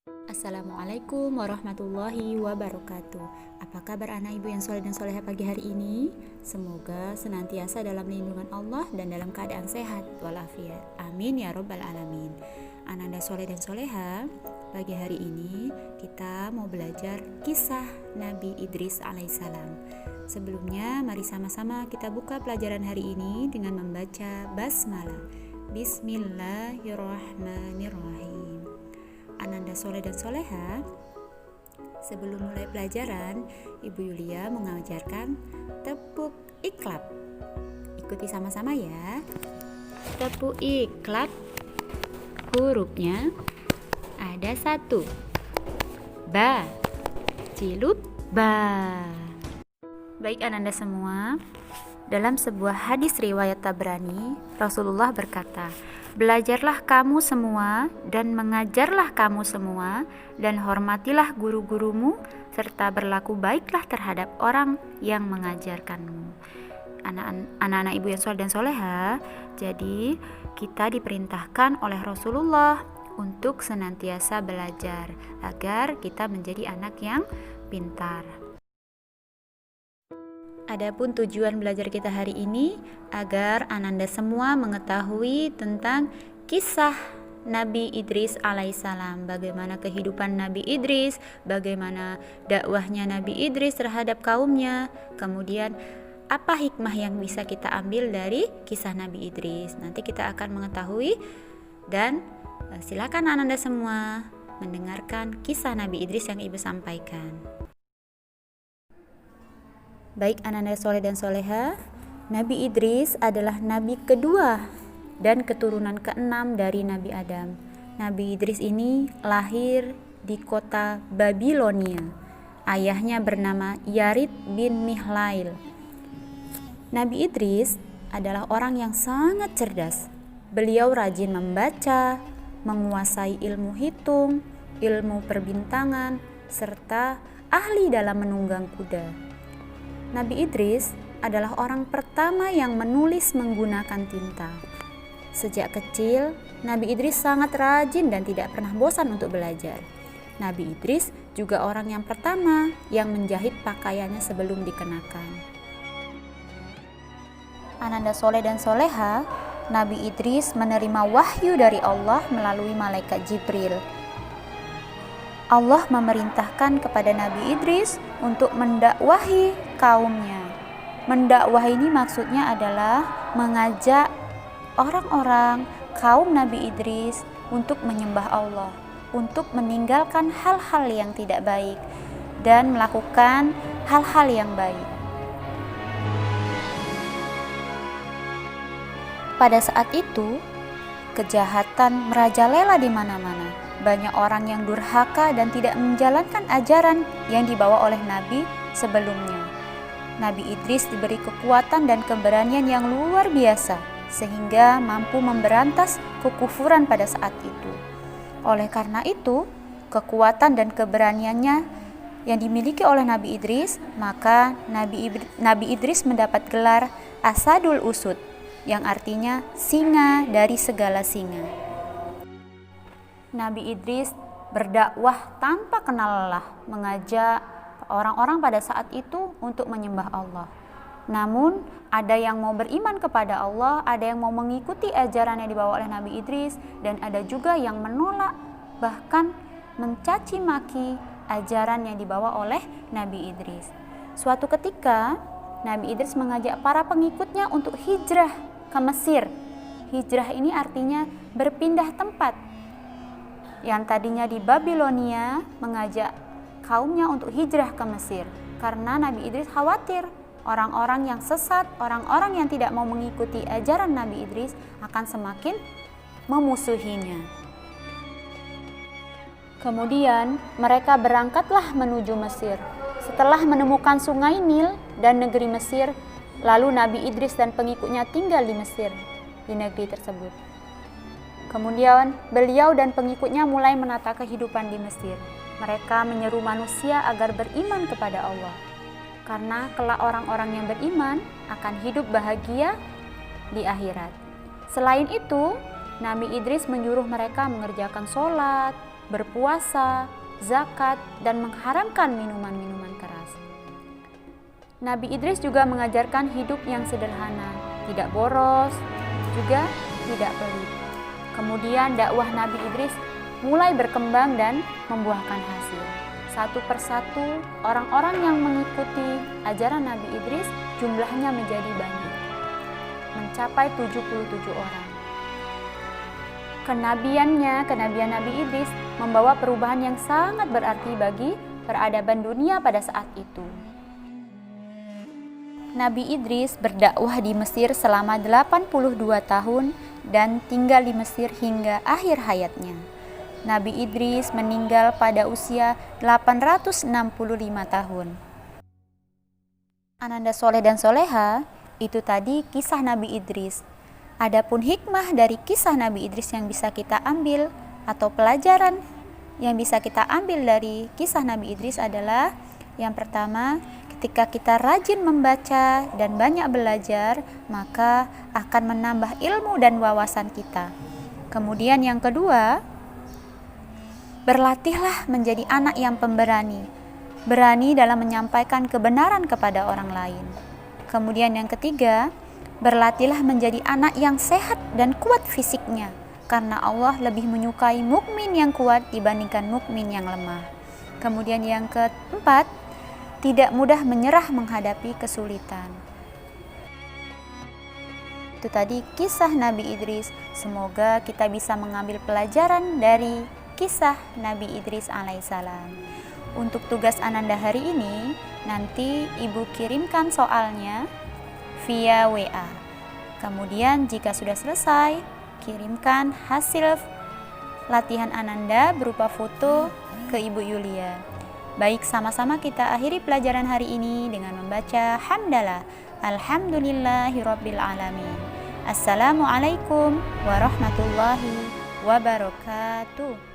Assalamualaikum warahmatullahi wabarakatuh. Apa kabar anak ibu yang soleh dan soleha pagi hari ini? Semoga senantiasa dalam lindungan Allah dan dalam keadaan sehat walafiat. Amin ya robbal alamin. Ananda soleh dan soleha, pagi hari ini kita mau belajar kisah Nabi Idris alaihissalam. Sebelumnya mari sama-sama kita buka pelajaran hari ini dengan membaca basmalah. Bismillahirrahmanirrahim. Ananda soleh dan soleha, sebelum mulai pelajaran, Ibu Yulia mengajarkan tepuk iklab. Ikuti sama-sama ya. Tepuk iklab, hurufnya ada 1, ba, cilup ba. Baik Ananda semua, dalam sebuah hadis riwayat Tabrani, Rasulullah berkata, "Belajarlah kamu semua dan mengajarlah kamu semua dan hormatilah guru-gurumu serta berlaku baiklah terhadap orang yang mengajarkanmu." Anak-anak ibu yang soleh dan soleha, jadi kita diperintahkan oleh Rasulullah untuk senantiasa belajar agar kita menjadi anak yang pintar. Adapun tujuan belajar kita hari ini agar Ananda semua mengetahui tentang kisah Nabi Idris alaihissalam, bagaimana kehidupan Nabi Idris, bagaimana dakwahnya Nabi Idris terhadap kaumnya, kemudian apa hikmah yang bisa kita ambil dari kisah Nabi Idris. Nanti kita akan mengetahui dan silakan Ananda semua mendengarkan kisah Nabi Idris yang Ibu sampaikan. Baik Ananda soleh dan soleha, Nabi Idris adalah nabi kedua dan keturunan ke-6 dari Nabi Adam. Nabi Idris ini lahir di kota Babilonia. Ayahnya bernama Yarid bin Mihlail. Nabi Idris adalah orang yang sangat cerdas. Beliau rajin membaca, menguasai ilmu hitung, ilmu perbintangan, serta ahli dalam menunggang kuda. Nabi Idris adalah orang pertama yang menulis menggunakan tinta. Sejak kecil, Nabi Idris sangat rajin dan tidak pernah bosan untuk belajar. Nabi Idris juga orang yang pertama yang menjahit pakaiannya sebelum dikenakan. Ananda soleh dan soleha, Nabi Idris menerima wahyu dari Allah melalui malaikat Jibril. Allah memerintahkan kepada Nabi Idris untuk mendakwahi kaumnya. Mendakwahi ini maksudnya adalah mengajak orang-orang kaum Nabi Idris untuk menyembah Allah, untuk meninggalkan hal-hal yang tidak baik dan melakukan hal-hal yang baik. Pada saat itu, kejahatan merajalela di mana-mana. Banyak orang yang durhaka dan tidak menjalankan ajaran yang dibawa oleh Nabi sebelumnya. Nabi Idris diberi kekuatan dan keberanian yang luar biasa sehingga mampu memberantas kekufuran pada saat itu. Oleh karena itu, kekuatan dan keberaniannya yang dimiliki oleh Nabi Idris, maka Nabi Idris mendapat gelar Asadul Usud, yang artinya singa dari segala singa. Nabi Idris berdakwah tanpa kenal lelah, mengajak orang-orang pada saat itu untuk menyembah Allah. Namun, ada yang mau beriman kepada Allah, ada yang mau mengikuti ajaran yang dibawa oleh Nabi Idris, dan ada juga yang menolak, bahkan mencaci maki ajaran yang dibawa oleh Nabi Idris. Suatu ketika, Nabi Idris mengajak para pengikutnya untuk hijrah ke Mesir. Hijrah ini artinya berpindah tempat. Yang tadinya di Babilonia mengajak kaumnya untuk hijrah ke Mesir karena Nabi Idris khawatir orang-orang yang sesat, orang-orang yang tidak mau mengikuti ajaran Nabi Idris akan semakin memusuhinya. Kemudian mereka berangkatlah menuju Mesir. Setelah menemukan sungai Nil dan negeri Mesir, lalu Nabi Idris dan pengikutnya tinggal di Mesir, di negeri tersebut. Kemudian beliau dan pengikutnya mulai menata kehidupan di Mesir. Mereka menyeru manusia agar beriman kepada Allah. Karena kelak orang-orang yang beriman akan hidup bahagia di akhirat. Selain itu, Nabi Idris menyuruh mereka mengerjakan sholat, berpuasa, zakat, dan mengharamkan minuman-minuman keras. Nabi Idris juga mengajarkan hidup yang sederhana, tidak boros, juga tidak pelit. Kemudian dakwah Nabi Idris mulai berkembang dan membuahkan hasil. Satu persatu orang-orang yang mengikuti ajaran Nabi Idris jumlahnya menjadi banyak, mencapai 77 orang. Kenabian Nabi Idris membawa perubahan yang sangat berarti bagi peradaban dunia pada saat itu. Nabi Idris berdakwah di Mesir selama 82 tahun dan tinggal di Mesir hingga akhir hayatnya. Nabi Idris meninggal pada usia 865 tahun. Ananda soleh dan soleha, itu tadi kisah Nabi Idris. Adapun hikmah dari kisah Nabi Idris yang bisa kita ambil atau pelajaran yang bisa kita ambil dari kisah Nabi Idris adalah yang pertama, ketika kita rajin membaca dan banyak belajar, maka akan menambah ilmu dan wawasan kita. Kemudian yang kedua, berlatihlah menjadi anak yang pemberani, berani dalam menyampaikan kebenaran kepada orang lain. Kemudian yang ketiga, berlatihlah menjadi anak yang sehat dan kuat fisiknya, karena Allah lebih menyukai mukmin yang kuat dibandingkan mukmin yang lemah. Kemudian yang keempat, tidak mudah menyerah menghadapi kesulitan. Itu tadi kisah Nabi Idris. Semoga kita bisa mengambil pelajaran dari kisah Nabi Idris alaihissalam. Untuk tugas Ananda hari ini, nanti Ibu kirimkan soalnya via WA. Kemudian jika sudah selesai, kirimkan hasil latihan Ananda berupa foto ke Ibu Yulia. Baik, sama-sama kita akhiri pelajaran hari ini dengan membaca hamdalah. Alhamdulillahirabbil alamin. Assalamualaikum warahmatullahi wabarakatuh.